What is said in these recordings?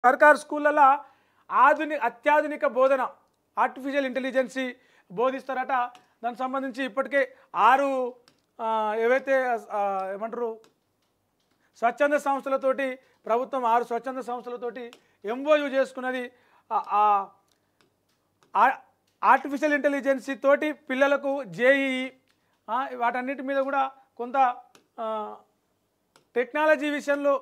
సర్కార్ స్కూళ్ళలో అత్యాధునిక బోధన ఆర్టిఫిషియల్ ఇంటెలిజెన్సీ బోధిస్తారట. దానికి సంబంధించి ఇప్పటికే 6 ఏవైతే ఏమంటారు స్వచ్ఛంద సంస్థలతోటి ప్రభుత్వం 6 స్వచ్ఛంద సంస్థలతోటి ఎంఓయూ చేసుకున్నది. ఆర్టిఫిషియల్ ఇంటెలిజెన్సీ తోటి పిల్లలకు జేఈఈ వాటన్నిటి మీద కూడా కొంత టెక్నాలజీ విషయంలో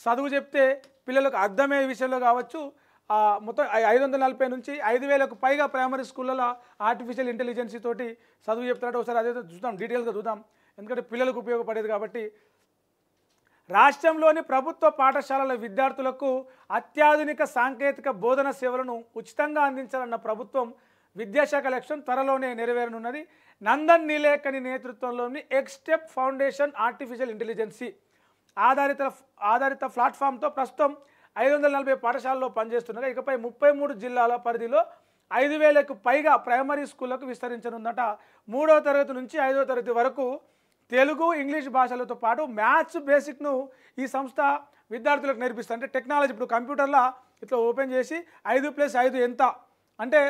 చదువు చెప్తే పిల్లలకు అర్థమయ్యే విషయంలో కావచ్చు. మొత్తం 540 నుంచి 5000కు పైగా ప్రైమరీ స్కూళ్ళలో ఆర్టిఫిషియల్ ఇంటెలిజెన్సీ తోటి చదువు చెప్తారంటే ఒకసారి అదే చూద్దాం, డీటెయిల్గా చూద్దాం. ఎందుకంటే పిల్లలకు ఉపయోగపడేది కాబట్టి. రాష్ట్రంలోని ప్రభుత్వ పాఠశాలల విద్యార్థులకు అత్యాధునిక సాంకేతిక బోధన సేవలను ఉచితంగా అందించాలన్న ప్రభుత్వం విద్యాశాఖ లక్ష్యం త్వరలోనే నెరవేరనున్నది. నందన్ నీలేకని నేతృత్వంలోని ఎక్స్టెప్ ఫౌండేషన్ ఆర్టిఫిషియల్ ఇంటెలిజెన్సీ ఆధారిత ప్లాట్ఫామ్తో ప్రస్తుతం 540 పాఠశాలలో పనిచేస్తున్నారు. ఇకపై 33 జిల్లాల పరిధిలో 5000కు పైగా ప్రైమరీ స్కూళ్లకు విస్తరించనుందట. 3వ తరగతి నుంచి 5వ తరగతి వరకు తెలుగు, ఇంగ్లీష్ భాషలతో పాటు మ్యాథ్స్ బేసిక్ను ఈ సంస్థ విద్యార్థులకు నేర్పిస్తుంది. అంటే టెక్నాలజీ ఇప్పుడు కంప్యూటర్లో ఇట్లా ఓపెన్ చేసి 5+5 ఎంత అంటే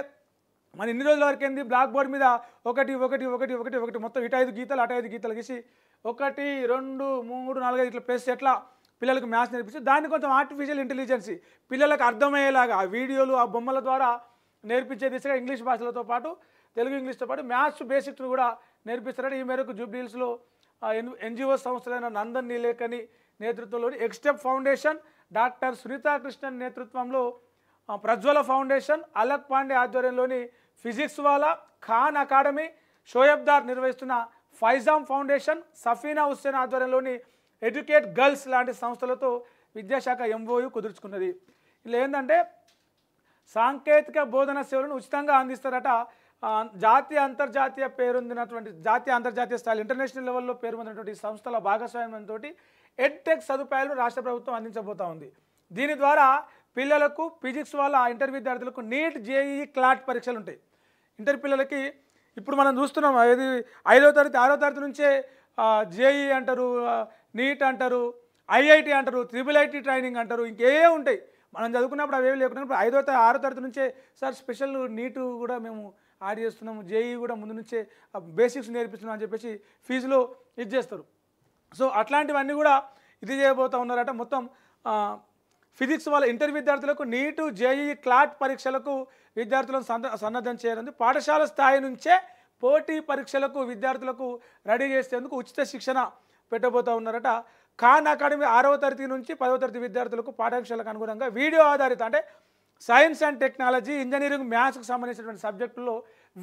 మన ఇన్ని రోజుల వరకు ఏంది బ్లాక్ బోర్డ్ మీద 1 1 1 1 1 మొత్తం ఇటు 5 గీతలు అటు 5 గీతలు గీసి 1 2 3 4 ఇట్లా ప్లస్ ఎట్లా పిల్లలకు మ్యాథ్స్ నేర్పిస్తే దాన్ని కొంచెం ఆర్టిఫిషియల్ ఇంటెలిజెన్సీ పిల్లలకు అర్థమయ్యేలాగా ఆ వీడియోలు ఆ బొమ్మల ద్వారా నేర్పించే దిశగా ఇంగ్లీష్ భాషలతో పాటు తెలుగు ఇంగ్లీష్తో పాటు మ్యాథ్స్ బేసిక్స్ కూడా నేర్పిస్తారని ఈ మేరకు జూబ్లీహిల్స్లో ఎన్జిఓ సంస్థలైన నందన్ నీలేకని నేతృత్వంలోని ఎక్స్టెప్ ఫౌండేషన్, డాక్టర్ సునీతా కృష్ణన్ నేతృత్వంలో ప్రజ్వల ఫౌండేషన్, అలక్ పాండే ఆధ్వర్యంలోని ఫిజిక్స్ వాలా, ఖాన్ అకాడమీ, షోయబ్దార్ నిర్వహిస్తున్న ఫైజామ్ ఫౌండేషన్, సఫీనా హుస్సేన్ ఆధ్వర్యంలోని ఎడ్యుకేట్ గర్ల్స్ లాంటి సంస్థలతో విద్యాశాఖ ఎంఓయూ కుదుర్చుకున్నది. ఇలా ఏంటంటే సాంకేతిక బోధన సేవలను ఉచితంగా అందిస్తారట. జాతీయ అంతర్జాతీయ పేరొందినటువంటి జాతీయ అంతర్జాతీయ స్థాయి ఇంటర్నేషనల్ లెవెల్లో పేరు పొందినటువంటి సంస్థల భాగస్వామ్యంతో ఎడ్టెక్ సదుపాయాలు రాష్ట్ర ప్రభుత్వం అందించబోతా ఉంది. దీని ద్వారా పిల్లలకు ఫిజిక్స్ వాళ్ళ ఇంటర్ విద్యార్థులకు నీట్, జేఈఈ, క్లాట్ పరీక్షలు ఉంటాయి. ఇంటర్ పిల్లలకి ఇప్పుడు మనం చూస్తున్నాం, ఏది 5వ తరగతి 6వ తరగతి నుంచే జేఈఈ అంటారు, నీట్ అంటారు, ఐఐటి అంటారు, IIIT ట్రైనింగ్ అంటారు, ఇంకే ఉంటాయి. మనం చదువుకున్నప్పుడు అవేవి లేకున్నప్పుడు 6వ 6వ తరగతి నుంచే సార్ స్పెషల్ నీటు కూడా మేము యాడ్ చేస్తున్నాము, జేఈఈ కూడా ముందు నుంచే బేసిక్స్ నేర్పిస్తున్నాం అని చెప్పేసి ఫీజులో ఇది చేస్తారు. సో అట్లాంటివన్నీ కూడా ఇది చేయబోతూ ఉన్నారట. మొత్తం ఫిజిక్స్ వాళ్ళ ఇంటర్ విద్యార్థులకు నీటు, జేఈఈ, క్లాట్ పరీక్షలకు విద్యార్థులను సన్నద్ధం చేయనుంది. పాఠశాల స్థాయి నుంచే పోటీ పరీక్షలకు విద్యార్థులకు రెడీ చేసేందుకు ఉచిత శిక్షణ పెట్టబోతూ ఉన్నారట. ఖాన్ అకాడమీ 6వ తరగతి నుంచి 10వ తరగతి విద్యార్థులకు పాఠ్యాంశాలకు అనుగుణంగా వీడియో ఆధారిత అంటే సైన్స్ అండ్ టెక్నాలజీ, ఇంజనీరింగ్, మ్యాథ్స్కి సంబంధించినటువంటి సబ్జెక్టుల్లో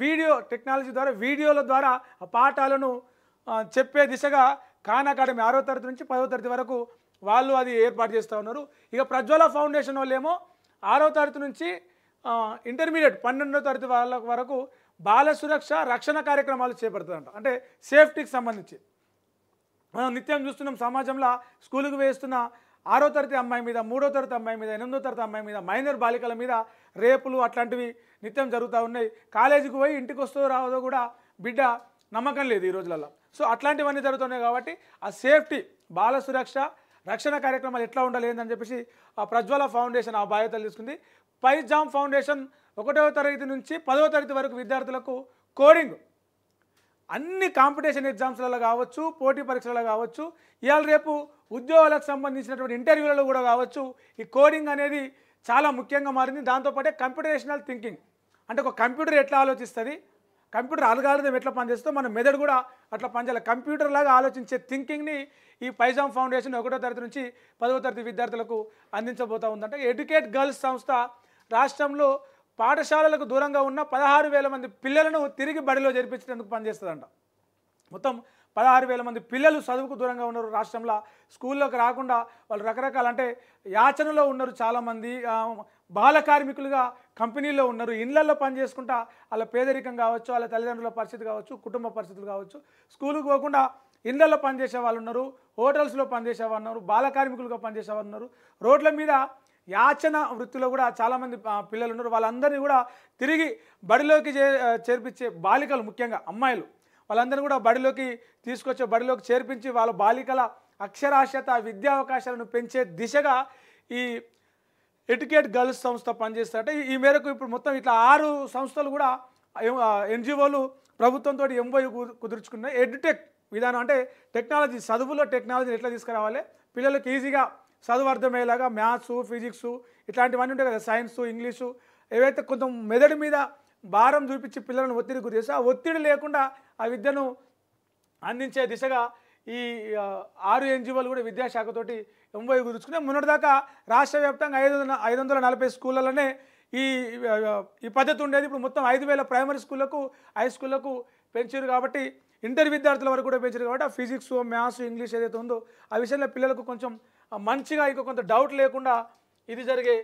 వీడియో టెక్నాలజీ ద్వారా వీడియోల ద్వారా పాఠాలను చెప్పే దిశగా ఖాన్ అకాడమీ 6వ తరగతి నుంచి 10వ తరగతి వరకు వాళ్ళు అది ఏర్పాటు చేస్తూ ఉన్నారు. ఇక ప్రజ్వల ఫౌండేషన్ వాళ్ళేమో 6వ తరగతి నుంచి ఇంటర్మీడియట్ 12వ తరగతి వాళ్ళ వరకు బాల సురక్ష, రక్షణ కార్యక్రమాలు చేపడుతుందంట. అంటే సేఫ్టీకి సంబంధించి మనం నిత్యం చూస్తున్నాం సమాజంలో స్కూలుకు వేస్తున్న 6వ తరగతి అమ్మాయి మీద, 3వ తరగతి అమ్మాయి మీద, 8వ తరగతి అమ్మాయి మీద, మైనర్ బాలికల మీద రేపులు అట్లాంటివి నిత్యం జరుగుతూ ఉన్నాయి. కాలేజీకి పోయి ఇంటికి వస్తుందో రావదో కూడా బిడ్డ నమ్మకం లేదు ఈ రోజులలో. సో అట్లాంటివన్నీ జరుగుతున్నాయి కాబట్టి ఆ సేఫ్టీ, బాల సురక్ష, రక్షణ కార్యక్రమాలు ఎట్లా ఉండాలి ఏందని చెప్పేసి ఆ ప్రజ్వల ఫౌండేషన్ ఆ బాధ్యతలు తీసుకుంది. ఫైజామ్ ఫౌండేషన్ 1వ తరగతి నుంచి 10వ తరగతి వరకు విద్యార్థులకు కోడింగ్ అన్ని కాంపిటీషన్ ఎగ్జామ్స్లలో కావచ్చు, పోటీ పరీక్షలలో కావచ్చు, ఇవాళ రేపు ఉద్యోగాలకు సంబంధించినటువంటి ఇంటర్వ్యూలలో కూడా కావచ్చు, ఈ కోడింగ్ అనేది చాలా ముఖ్యంగా మారింది. దాంతోపాటే కంప్యూటరేషనల్ థింకింగ్ అంటే ఒక కంప్యూటర్ ఎట్లా ఆలోచిస్తుంది, కంప్యూటర్ అల్గారిథం ఎట్లా పనిచేస్తుందో మన మెదడు కూడా అట్లా పనిచేయాలి. కంప్యూటర్ లాగా ఆలోచించే థింకింగ్ని ఈ ఫైజామ్ ఫౌండేషన్ 1వ తరగతి నుంచి 10వ తరగతి విద్యార్థులకు అందించబోతూ ఉందంటే. ఎడ్యుకేట్ గర్ల్స్ సంస్థ రాష్ట్రంలో పాఠశాలలకు దూరంగా ఉన్న 16,000 మంది పిల్లలను తిరిగి బడిలో చేర్పించేందుకు పనిచేస్తుందంట. మొత్తం 16,000 మంది పిల్లలు చదువుకు దూరంగా ఉన్నారు రాష్ట్రంలో. స్కూల్లోకి రాకుండా వాళ్ళు రకరకాల అంటే యాచనలో ఉన్నారు. చాలామంది బాల కార్మికులుగా కంపెనీల్లో ఉన్నారు, ఇళ్లలో పనిచేసుకుంటా వాళ్ళ పేదరికం కావచ్చు, వాళ్ళ తల్లిదండ్రుల పరిస్థితి కావచ్చు, కుటుంబ పరిస్థితులు కావచ్చు, స్కూలుకు పోకుండా ఇళ్లలో పనిచేసే వాళ్ళు ఉన్నారు, హోటల్స్లో పనిచేసే వాళ్ళు ఉన్నారు, బాల కార్మికులుగా పనిచేసే వాళ్ళు ఉన్నారు, రోడ్ల మీద యాచన వృత్తిలో కూడా చాలామంది పిల్లలు ఉన్నారు. వాళ్ళందరినీ కూడా తిరిగి బడిలోకి చేర్పించే బాలికలు, ముఖ్యంగా అమ్మాయిలు, వాళ్ళందరినీ కూడా బడిలోకి తీసుకొచ్చే బడిలోకి చేర్పించి వాళ్ళ బాలికల అక్షరాస్యత, విద్యా అవకాశాలను పెంచే దిశగా ఈ ఎడ్యుకేట్ గర్ల్స్ సంస్థ పనిచేస్తారంటే ఈ మేరకు ఇప్పుడు మొత్తం ఇట్లా 6 సంస్థలు కూడా ఎన్జిఓలు ప్రభుత్వంతో ఎంఓయూ కుదుర్చుకున్నాయి. ఎడ్యుటెక్ విధానం అంటే టెక్నాలజీ, చదువులో టెక్నాలజీని ఎట్లా తీసుకురావాలి, పిల్లలకు ఈజీగా చదువు అర్థమయ్యేలాగా మ్యాథ్స్, ఫిజిక్స్ ఇట్లాంటివన్నీ ఉంటాయి కదా, సైన్స్, ఇంగ్లీషు, ఏవైతే కొంచెం మెదడు మీద భారం చూపించి పిల్లలను ఒత్తిడి గురి చేస్తే ఆ ఒత్తిడి లేకుండా ఆ విద్యను అందించే దిశగా ఈ 6 ఎన్జిఓలు కూడా విద్యాశాఖతోటి ఎంఓయూ కుదుర్చుకున్నాయి. మొన్నటిదాకా రాష్ట్ర వ్యాప్తంగా 540 స్కూళ్ళలోనే ఈ పద్ధతి ఉండేది. ఇప్పుడు మొత్తం 5,000 ప్రైమరీ స్కూళ్ళకు, హై స్కూళ్ళకు పెంచారు. కాబట్టి ఇంటర్ విద్యార్థుల వరకు కూడా పెంచారు. కాబట్టి ఆ ఫిజిక్స్, మ్యాథ్స్, ఇంగ్లీష్ ఏదైతే ఉందో ఆ విషయంలో పిల్లలకు కొంచెం మంచిగా ఇంకా కొంత డౌట్ లేకుండా ఇది జరిగే